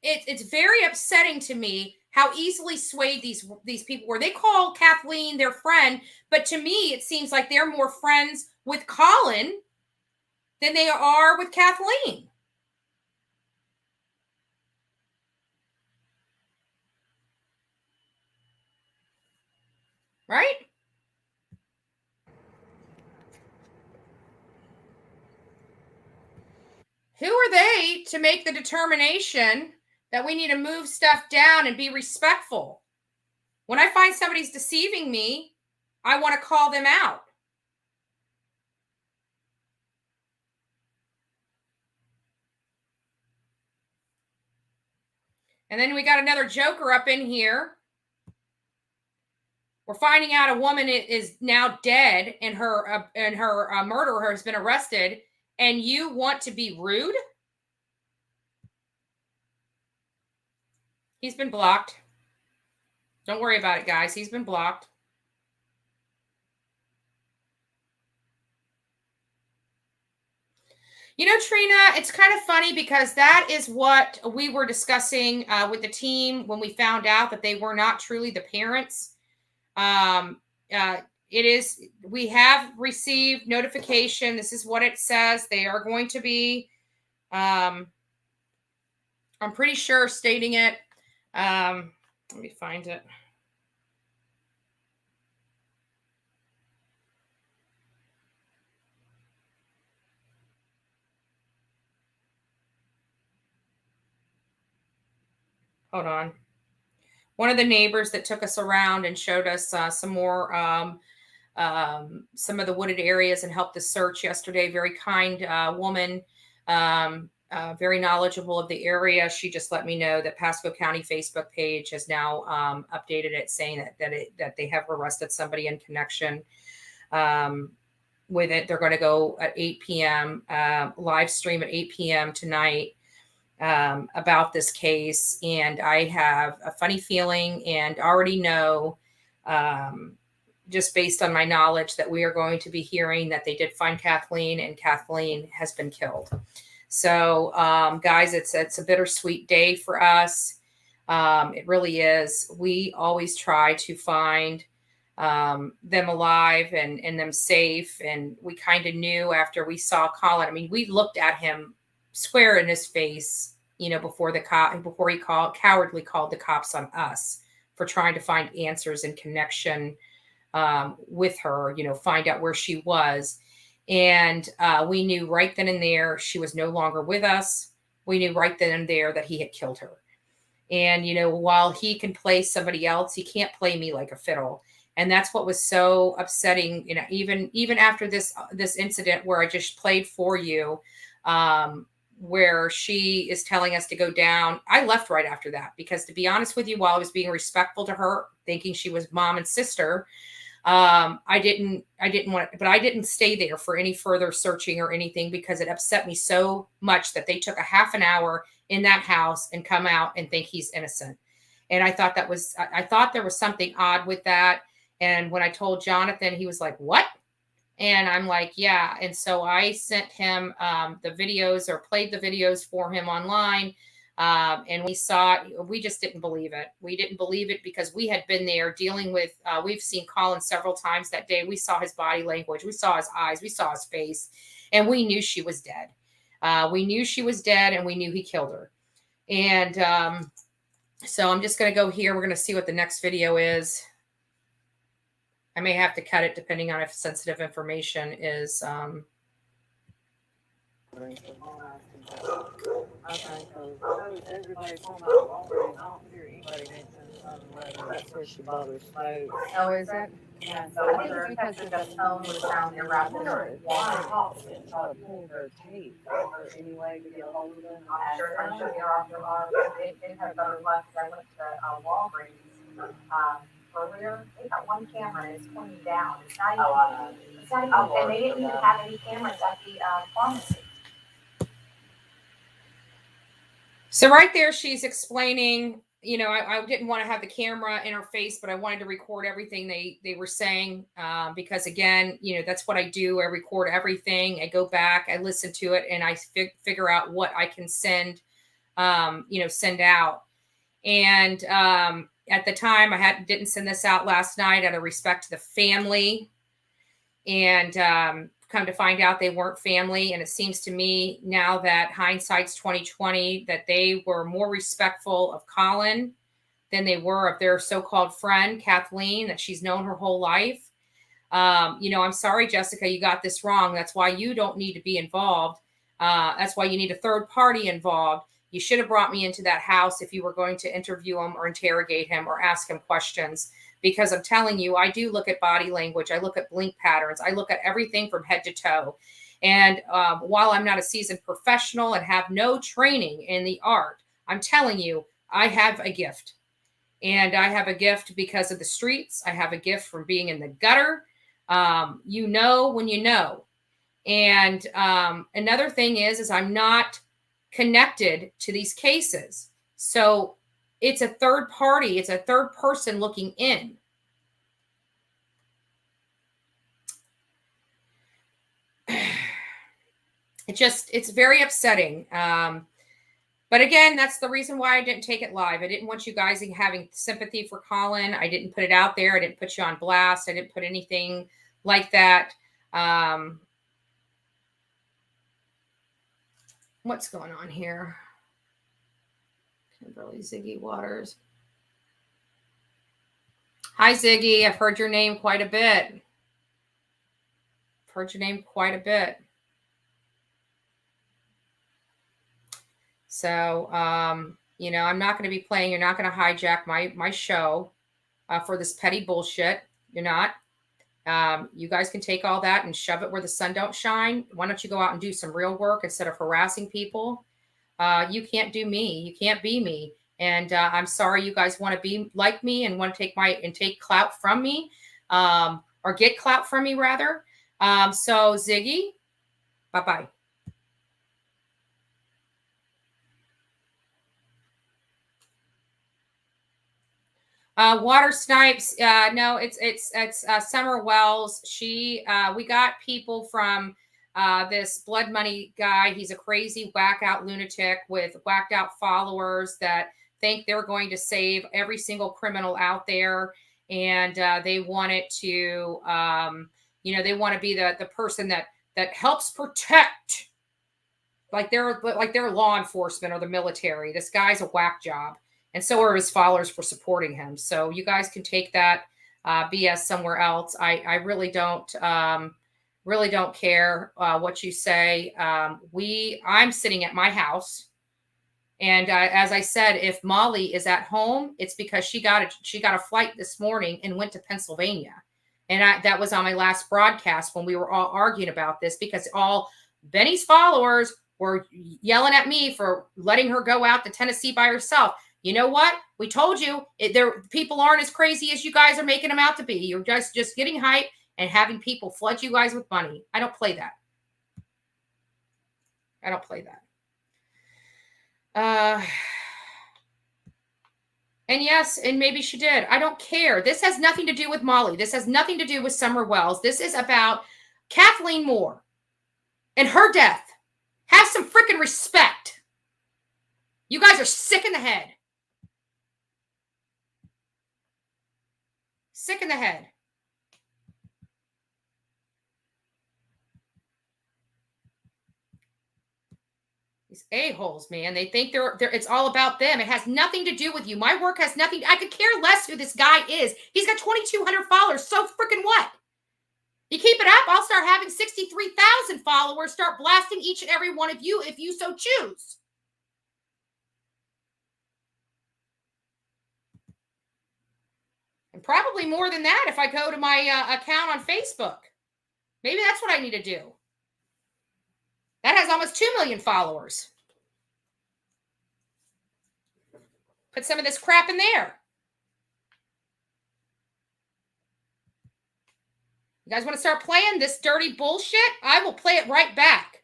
it's very upsetting to me how easily swayed these people were. They call Kathleen their friend, but to me, it seems like they're more friends with Colin than they are with Kathleen. Right? Who are they to make the determination that we need to move stuff down and be respectful? When I find somebody's deceiving me, I want to call them out. And then we got another joker up in here. We're finding out a woman is now dead and her murderer has been arrested. and you want to be rude? He's been blocked. Don't worry about it, guys. He's been blocked. You know, Trina, it's kind of funny because that is what we were discussing with the team when we found out that they were not truly the parents. We have received notification. This is what it says. They are going to be, I'm pretty sure stating it. Let me find it. Hold on. One of the neighbors that took us around and showed us some more, some of the wooded areas and helped us search yesterday. Very kind woman, very knowledgeable of the area. She just let me know that Pasco County Facebook page has now updated it, saying that they have arrested somebody in connection with it. They're going to go at 8 p.m. Live stream at 8 p.m. tonight. About this case, and I have a funny feeling and already know, just based on my knowledge, that we are going to be hearing that they did find Kathleen, and Kathleen has been killed. So, guys, it's a bittersweet day for us. It really is. We always try to find them alive and them safe, and we kind of knew after we saw Colin. I mean, we looked at him square in his face, you know, before he cowardly called the cops on us for trying to find answers in connection with her, you know, find out where she was. And we knew right then and there she was no longer with us. We knew right then and there that he had killed her. And, you know, while he can play somebody else, he can't play me like a fiddle. And that's what was so upsetting, you know, even after this incident where I just played for you, where she is telling us to go down. I left right after that because, to be honest with you, while I was being respectful to her, thinking she was mom and sister, I didn't want it, but I didn't stay there for any further searching or anything because it upset me so much that they took a half an hour in that house and come out and think he's innocent. And I thought I thought there was something odd with that. And when I told Jonathan, he was like, "What?" And I'm like, "Yeah." And so I sent him the videos, or played the videos for him online. And we saw it. We just didn't believe it. We didn't believe it because we had been there dealing with, we've seen Colin several times that day. We saw his body language. We saw his eyes. We saw his face. And we knew she was dead. We knew she was dead, and we knew he killed her. And so I'm just going to go here. We're going to see what the next video is. I may have to cut it depending on if sensitive information is. Okay, so everybody's talking about Walgreens. I don't hear anybody mention 7-Eleven. That's where she bought her smoke. Oh, is it? Yeah, so I think it's because the phone was found interrupted or and try to pull their tape or any way to get a hold of them. I'm sure you're off your arm. It has better luck because I went to Walgreens earlier. They got one camera and it's pointing down. It's not even, and they didn't even have any cameras at the pharmacy. So right there, she's explaining, you know, I didn't want to have the camera in her face, but I wanted to record everything they were saying because, again, you know, that's what I do. I record everything. I go back, I listen to it, and I figure out what I can send, send out. And at the time, didn't send this out last night out of respect to the family. And come to find out they weren't family. And it seems to me now that hindsight's 2020, that they were more respectful of Colin than they were of their so-called friend, Kathleen, that she's known her whole life. I'm sorry, Jessica, you got this wrong. That's why you don't need to be involved. That's why you need a third party involved. You should have brought me into that house if you were going to interview him or interrogate him or ask him questions. Because I'm telling you, I do look at body language. I look at blink patterns. I look at everything from head to toe. And while I'm not a seasoned professional and have no training in the art, I'm telling you, I have a gift. And I have a gift because of the streets. I have a gift from being in the gutter. You know when you know. And another thing is I'm not connected to these cases. So it's a third party. It's a third person looking in. It's very upsetting. But again, that's the reason why I didn't take it live. I didn't want you guys having sympathy for Colin. I didn't put it out there. I didn't put you on blast. I didn't put anything like that. What's going on here? Kimberly Ziggy Waters. Hi, Ziggy. I've heard your name quite a bit. So, you know, I'm not going to be playing. You're not going to hijack my show for this petty bullshit. You're not. You guys can take all that and shove it where the sun don't shine. Why don't you go out and do some real work instead of harassing people? You can't do me. You can't be me. And I'm sorry you guys want to be like me and want to take clout from me, or get clout from me rather. So Ziggy, bye-bye. Water Snipes. No, it's Summer Wells. We got people from this Blood Money guy. He's a crazy whack out lunatic with whacked out followers that think they're going to save every single criminal out there. And they want it to, they want to be the person that helps protect, like they're law enforcement or the military. This guy's a whack job. And so are his followers for supporting him. So you guys can take that BS somewhere else. I really don't care what you say. I'm sitting at my house, and as I said, if Molly is at home, it's because she got a flight this morning and went to Pennsylvania, and that was on my last broadcast when we were all arguing about this because all Benny's followers were yelling at me for letting her go out to Tennessee by herself. You know what? We told you people aren't as crazy as you guys are making them out to be. You're just getting hype and having people flood you guys with money. I don't play that. And yes, and maybe she did. I don't care. This has nothing to do with Molly. This has nothing to do with Summer Wells. This is about Kathleen Moore and her death. Have some freaking respect. You guys are sick in the head. Sick in the head. These a-holes, man. They think they're it's all about them. It has nothing to do with you. My work has nothing. I could care less who this guy is. He's got 2,200 followers. So freaking what? You keep it up, I'll start having 63,000 followers. Start blasting each and every one of you if you so choose. And probably more than that if I go to my account on Facebook. Maybe that's what I need to do. That has almost 2 million followers. Put some of this crap in there. You guys want to start playing this dirty bullshit? I will play it right back.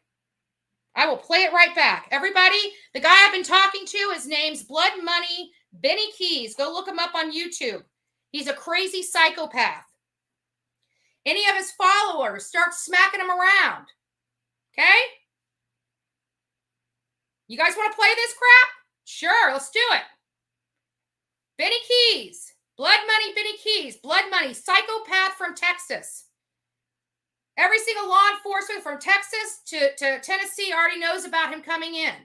Everybody, the guy I've been talking to, his name's Blood Money Benny Keys. Go look him up on YouTube. He's a crazy psychopath. Any of his followers, start smacking him around. Okay? You guys want to play this crap? Sure, let's do it. Benny Keys. Blood Money Benny Keys. Blood Money, psychopath from Texas. Every single law enforcement from Texas to Tennessee already knows about him coming in.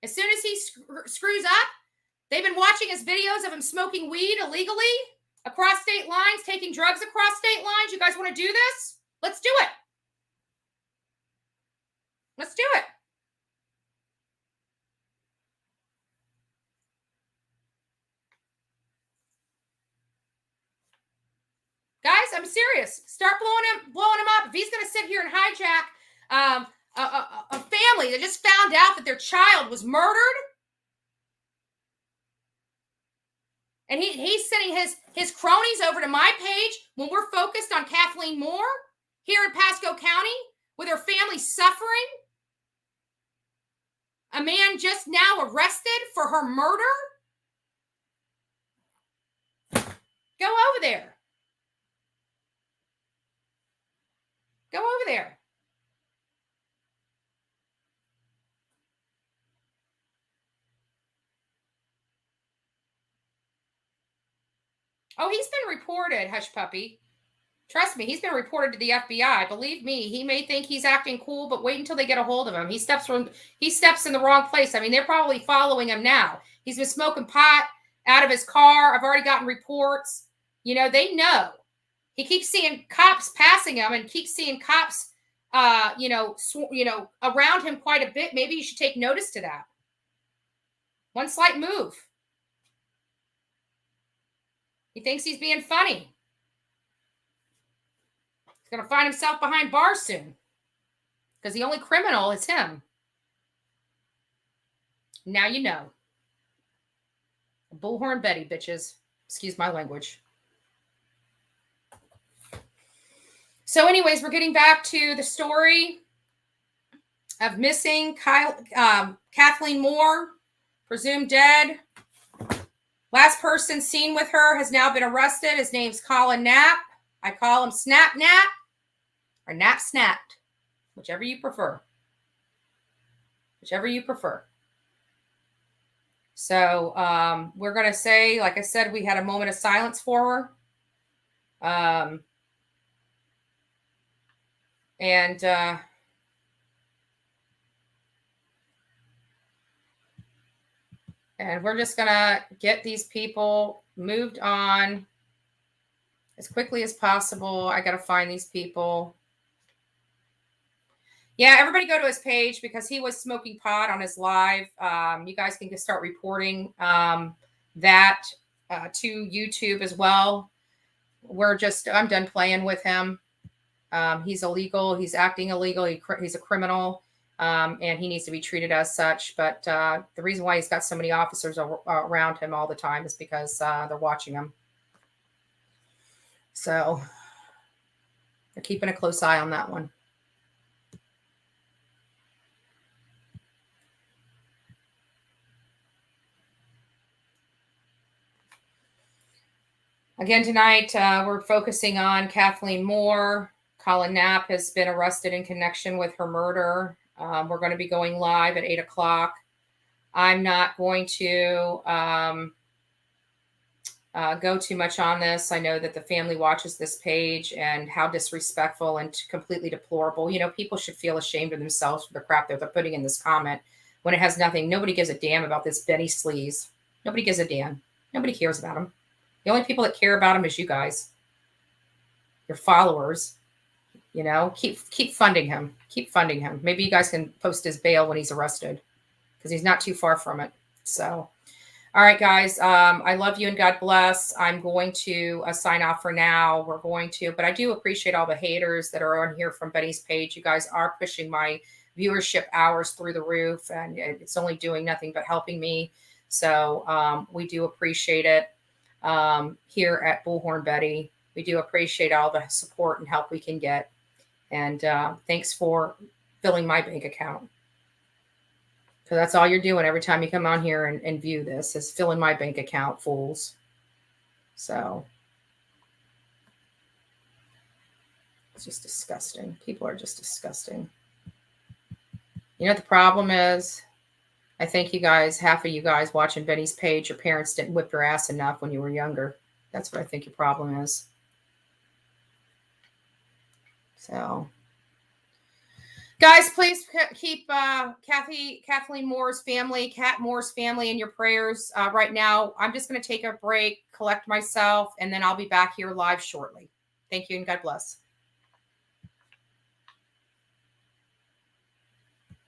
As soon as he screws up, they've been watching his videos of him smoking weed illegally across state lines, taking drugs across state lines. You guys want to do this? Let's do it. Let's do it. Guys, I'm serious. Start blowing him up. If he's going to sit here and hijack a family that just found out that their child was murdered, and he's sending his cronies over to my page when we're focused on Kathleen Moore, here in Pasco County with her family suffering? A man just now arrested for her murder? Go over there. Go over there. Oh, he's been reported, Hush Puppy. Trust me, he's been reported to the FBI. Believe me, he may think he's acting cool, but wait until they get a hold of him. He steps in the wrong place. I mean, they're probably following him now. He's been smoking pot out of his car. I've already gotten reports. You know, they know. He keeps seeing cops passing him and keeps seeing cops, around him quite a bit. Maybe you should take notice to that. One slight move. He thinks he's being funny. He's going to find himself behind bars soon because the only criminal is him. Now you know. Bullhorn Betty, bitches. Excuse my language. So anyways, we're getting back to the story of missing Kathleen Moore, presumed dead. Last person seen with her has now been arrested. His name's Collin Knapp. I call him Snap Nap or Nap Snapped, whichever you prefer. Whichever you prefer. So we're going to say, like I said, we had a moment of silence for her. And we're just going to get these people moved on as quickly as possible. I got to find these people. Yeah, everybody go to his page because he was smoking pot on his live. You guys can just start reporting that to YouTube as well. I'm done playing with him. He's illegal. He's acting illegal. He's a criminal. And he needs to be treated as such. But the reason why he's got so many officers around him all the time is because they're watching him. So they're keeping a close eye on that one. Again, tonight, we're focusing on Kathleen Moore. Collin Knapp has been arrested in connection with her murder. We're going to be going live at 8 o'clock. I'm not going to go too much on this. I know that the family watches this page and how disrespectful and completely deplorable. You know, people should feel ashamed of themselves for the crap that they're putting in this comment when it has nothing. Nobody gives a damn about this Benny Sleaze. Nobody gives a damn. Nobody cares about him. The only people that care about him is you guys, your followers. You know, keep funding him. Keep funding him. Maybe you guys can post his bail when he's arrested because he's not too far from it. So, all right, guys, I love you and God bless. I'm going to sign off for now. But I do appreciate all the haters that are on here from Betty's page. You guys are pushing my viewership hours through the roof, and it's only doing nothing but helping me. So we do appreciate it. Here at Bullhorn Betty, we do appreciate all the support and help we can get. And thanks for filling my bank account. Because that's all you're doing every time you come on here and view this is filling my bank account, fools. So it's just disgusting. People are just disgusting. You know what the problem is? I think you guys, half of you guys watching Betty's page, your parents didn't whip your ass enough when you were younger. That's what I think your problem is. So, guys, please keep Kathleen Moore's family, Kat Moore's family in your prayers. Right now, I'm just going to take a break, collect myself, and then I'll be back here live shortly. Thank you and God bless.